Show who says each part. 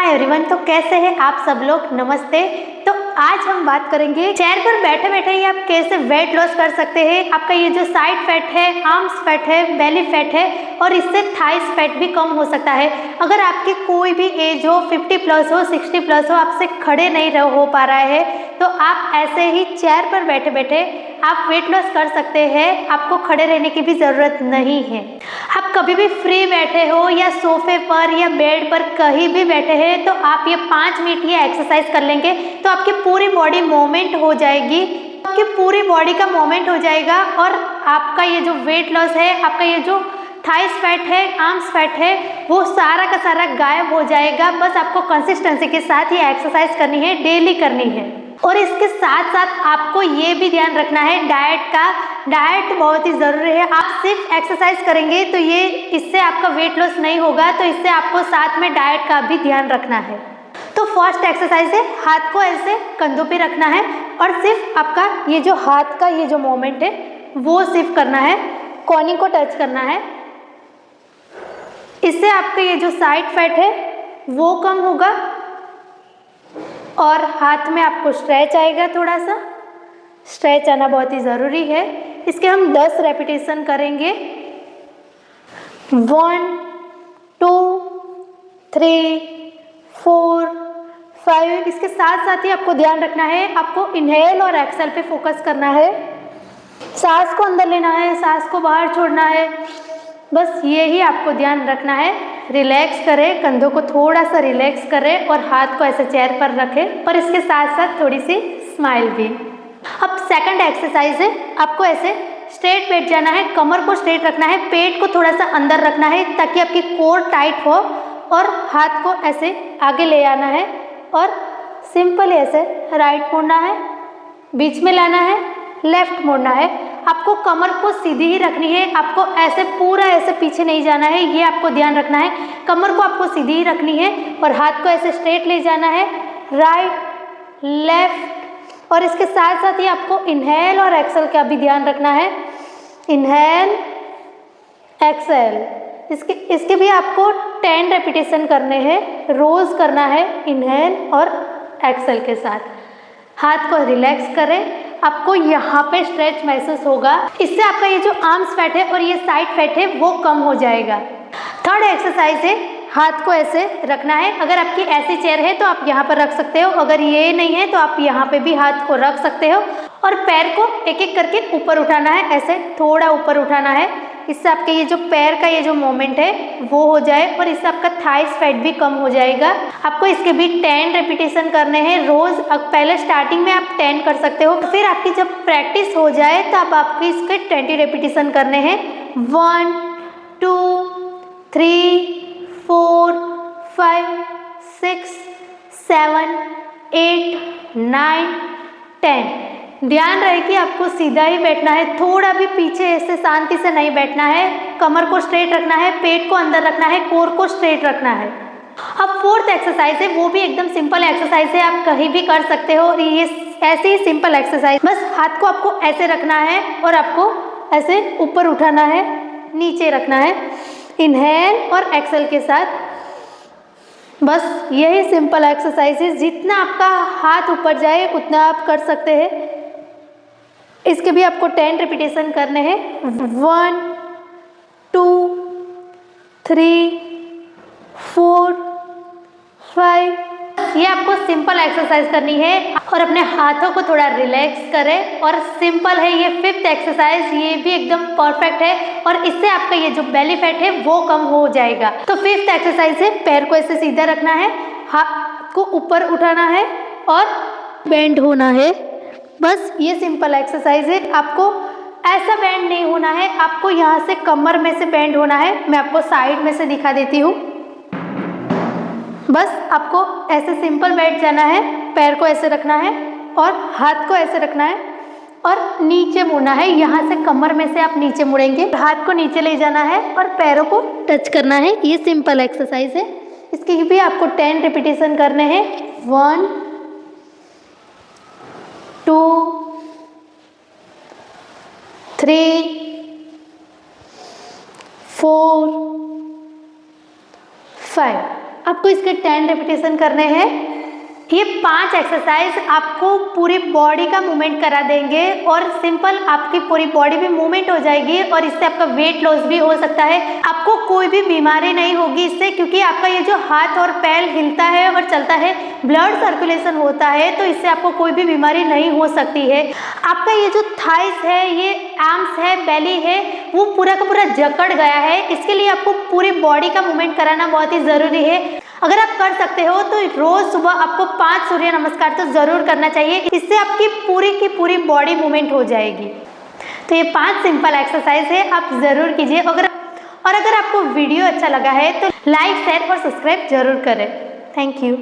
Speaker 1: Hi everyone, तो कैसे हैं आप सब लोग। नमस्ते। तो आज हम बात करेंगे चेयर पर बैठे बैठे ही आप कैसे वेट लॉस कर सकते हैं। आपका ये जो साइड फैट है, आर्म्स फैट है, बेली फैट है और इससे थाइस फैट भी कम हो सकता है। अगर आपकी कोई भी एज हो, 50 प्लस हो, 60 प्लस हो, आपसे खड़े नहीं हो पा रहा है, तो आप ऐसे ही चेयर पर बैठे बैठे आप वेट लॉस कर सकते हैं। आपको खड़े रहने की भी ज़रूरत नहीं है। आप कभी भी फ्री बैठे हो या सोफे पर या बेड पर कहीं भी बैठे हैं, तो आप ये 5 मिनट ये एक्सरसाइज कर लेंगे तो आपकी पूरी बॉडी मूवमेंट हो जाएगी। आपकी पूरी बॉडी का मूवमेंट हो जाएगा और आपका ये जो वेट लॉस है, आपका ये जो थाइस फैट है, आर्म्स फैट है, वो सारा का सारा गायब हो जाएगा। बस आपको कंसिस्टेंसी के साथ ये एक्सरसाइज करनी है, डेली करनी है। और इसके साथ साथ आपको ये भी ध्यान रखना है डाइट का। डाइट बहुत ही ज़रूरी है। आप सिर्फ एक्सरसाइज करेंगे तो ये इससे आपका वेट लॉस नहीं होगा, तो इससे आपको साथ में डाइट का भी ध्यान रखना है। तो फर्स्ट एक्सरसाइज है, हाथ को ऐसे कंधों पे रखना है और सिर्फ आपका ये जो हाथ का ये जो मूवमेंट है वो सिर्फ करना है, कोनी को टच करना है। इससे आपका ये जो साइड फैट है वो कम होगा और हाथ में आपको स्ट्रेच आएगा। थोड़ा सा स्ट्रेच आना बहुत ही ज़रूरी है। इसके हम 10 रेपिटेशन करेंगे। 1 2 3 4 5। इसके साथ साथ ही आपको ध्यान रखना है, आपको इनहेल और एक्सेल पे फोकस करना है। सांस को अंदर लेना है, सांस को बाहर छोड़ना है। बस ये ही आपको ध्यान रखना है। रिलैक्स करें, कंधों को थोड़ा सा रिलैक्स करें और हाथ को ऐसे चेयर पर रखें और इसके साथ साथ थोड़ी सी स्माइल भी। अब सेकंड एक्सरसाइज है, आपको ऐसे स्ट्रेट बैठ जाना है, कमर को स्ट्रेट रखना है, पेट को थोड़ा सा अंदर रखना है ताकि आपकी कोर टाइट हो और हाथ को ऐसे आगे ले आना है और सिंपल ऐसे राइट मोड़ना है, बीच में लाना है, लेफ्ट मोड़ना है। आपको कमर को सीधी ही रखनी है, आपको ऐसे पूरा ऐसे पीछे नहीं जाना है, ये आपको ध्यान रखना है। कमर को आपको सीधी ही रखनी है और हाथ को ऐसे स्ट्रेट ले जाना है, राइट लेफ्ट। और इसके साथ साथ ही आपको इनहेल और एक्सेल का भी ध्यान रखना है। इनहेल एक्सेल, इसके भी आपको 10 रेपिटेशन करने हैं, रोज करना है इनहेल और एक्सेल के साथ। हाथ को रिलैक्स करें, आपको यहाँ पे स्ट्रेच महसूस होगा। इससे आपका ये जो आर्म्स फैट है और ये साइड फैट है वो कम हो जाएगा। थर्ड एक्सरसाइज है, हाथ को ऐसे रखना है। अगर आपकी ऐसी चेयर है तो आप यहाँ पर रख सकते हो, अगर ये नहीं है तो आप यहाँ पे भी हाथ को रख सकते हो और पैर को एक एक करके ऊपर उठाना है, ऐसे थोड़ा ऊपर उठाना है। इससे आपके ये जो पैर का ये जो मोमेंट है वो हो जाए और इससे आपका थाइस फैट भी कम हो जाएगा। आपको इसके भी 10 रेपिटेशन करने हैं रोज। पहले स्टार्टिंग में आप 10 कर सकते हो, फिर आपकी जब प्रैक्टिस हो जाए तो अब आपको इसके 20 रेपिटेशन करने हैं। 1 2 3 4 5 6 7 8 9 10। ध्यान रहे कि आपको सीधा ही बैठना है, थोड़ा भी पीछे ऐसे शांति से नहीं बैठना है। कमर को स्ट्रेट रखना है, पेट को अंदर रखना है, कोर को स्ट्रेट रखना है। अब फोर्थ एक्सरसाइज है, वो भी एकदम सिंपल एक्सरसाइज है, आप कहीं भी कर सकते हो। और ये ऐसे ही सिंपल एक्सरसाइज, बस हाथ को आपको ऐसे रखना है और आपको ऐसे ऊपर उठाना है, नीचे रखना है, इनहेल और एक्सेल के साथ। बस यही सिंपल एक्सरसाइज है, जितना आपका हाथ ऊपर जाए उतना आप कर सकते हैं। इसके भी आपको 10 रिपीटेशन करने हैं। 1 2 3 4 5। ये आपको सिंपल एक्सरसाइज करनी है और अपने हाथों को थोड़ा रिलैक्स करें। और सिंपल है ये 5th एक्सरसाइज, ये भी एकदम परफेक्ट है और इससे आपका ये जो बेली फैट है वो कम हो जाएगा। तो 5th एक्सरसाइज है, पैर को ऐसे सीधा रखना है, हाथ को ऊपर उठाना है और बेंड होना है। बस ये सिंपल एक्सरसाइज है। आपको ऐसा बेंड नहीं होना है, आपको यहाँ से कमर में से बेंड होना है। मैं आपको साइड में से दिखा देती हूँ। बस आपको ऐसे सिंपल बैठ जाना है, पैर को ऐसे रखना है और हाथ को ऐसे रखना है और नीचे मुड़ना है। यहाँ से कमर में से आप नीचे मुड़ेंगे, हाथ को नीचे ले जाना है और पैरों को टच करना है। ये सिंपल एक्सरसाइज है, इसकी भी आपको 10 रिपीटेशन करने हैं। 1 2 3 4 5। आपको इसके 10 रेपिटेशन करने हैं। ये 5 एक्सरसाइज आपको पूरी बॉडी का मूवमेंट करा देंगे और सिंपल आपकी पूरी बॉडी भी मूवमेंट हो जाएगी और इससे आपका वेट लॉस भी हो सकता है। आपको कोई भी बीमारी नहीं होगी इससे, क्योंकि आपका ये जो हाथ और पैर हिलता है और चलता है, ब्लड सर्कुलेशन होता है, तो इससे आपको कोई भी बीमारी नहीं हो सकती है। आपका ये जो थाइस है, ये आर्म्स है, बेली है, वो पूरा का पूरा जकड़ गया है। इसके लिए आपको पूरी बॉडी का मूवमेंट कराना बहुत ही ज़रूरी है। अगर आप कर सकते हो तो रोज सुबह आपको 5 सूर्य नमस्कार तो जरूर करना चाहिए। इससे आपकी पूरी की पूरी बॉडी मूवमेंट हो जाएगी। तो ये 5 सिंपल एक्सरसाइज है, आप जरूर कीजिए। अगर आपको वीडियो अच्छा लगा है तो लाइक, शेयर और सब्सक्राइब जरूर करें। Thank you.